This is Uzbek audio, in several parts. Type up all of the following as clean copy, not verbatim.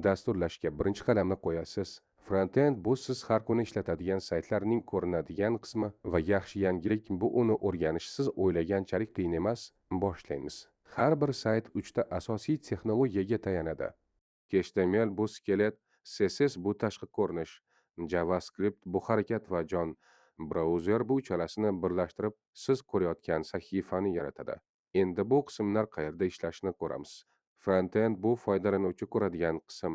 dasturlashga birinchi qadamni qo'yasiz. Frontend bu siz har kuni ishlatadigan saytlarning ko'rinadigan qismi va yaxshi yangilik bu uni o'rganishsiz o'ylaganchalik qiyin emas. Boshlaymiz. Har bir sayt 3 ta asosiy texnologiyaga tayanadi. HTML bu skelet, CSS bu tashqi ko'rinish, JavaScript bu harakat va jon. Brauzer bu uchalasini birlashtirib siz ko'rayotgan sahifani yaratadi. Endi bu qismlar qayerda ishlashini ko'ramiz. Frontend bu foydalanuvchi ko'radigan qism.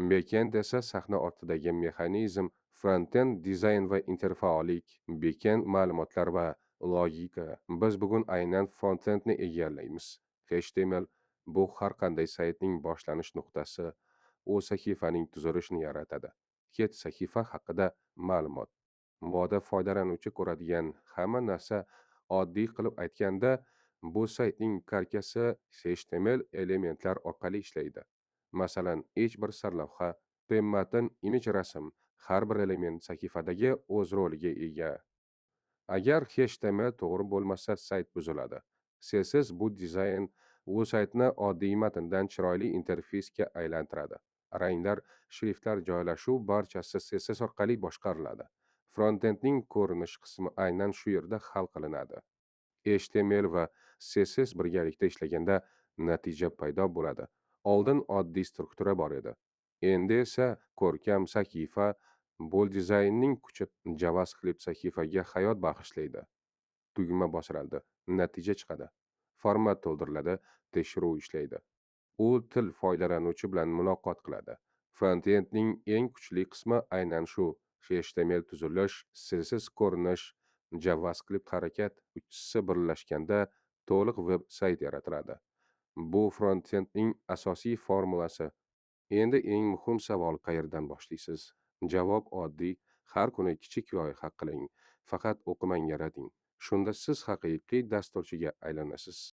Backend esa sahna ortidagi mexanizm. Frontend dizayn va interfaolik, backend ma'lumotlar va logika. Biz bugun aynan frontendni egallaymiz. HTML bu har qanday saytning boshlanish nuqtasi. U sahifaning tuzilishini yaratadi. Ket sahifa haqida ma'lumot. Moda foydalanuvchi ko'radigan hamma narsa. Oddiy qilib aytganda, bu saytning karkasi HTML elementlar orqali ishlaydi. Masalan, hech bir sarlavha, matn, imij, rasm, har bir element sahifadagi o'z roliga ega. Agar HTML to'g'ri bo'lmasa, sayt buziladi. CSS bu dizayn, u saytni oddiy matndan chiroyli interfeysga aylantiradi. Ranglar, shriftlar joylashuv barchasi CSS orqali boshqariladi. Frontendning ko'rinish qismi aynan shu yerda hal qilinadi. HTML va CSS birgalikda ishlaganda natija paydo bo'ladi. Oldin oddiy struktura bor edi. Endi esa ko'rkam sahifa, bu dizaynning kuchi. JavaScript sahifaga hayot bag'ishlaydi. Tugma bosiladi, natija chiqadi. Format to'ldiriladi, tekshiruv ishlaydi. U til foydalanuvchi bilan muloqot qiladi. Frontendning eng kuchli qismi aynan shu. HTML tuzilish, CSS ko'rinish, JavaScript harakat, uchisi birlashganda to'liq veb sayt yaratiladi. Bu frontendning asosiy formulasi. Endi eng muhim savol: qayerdan boshlaysiz? Javob oddiy: har kuni kichik loyiha qiling, faqat o'qimang, yarating. Shunda siz haqiqiy dasturchiga aylanasiz.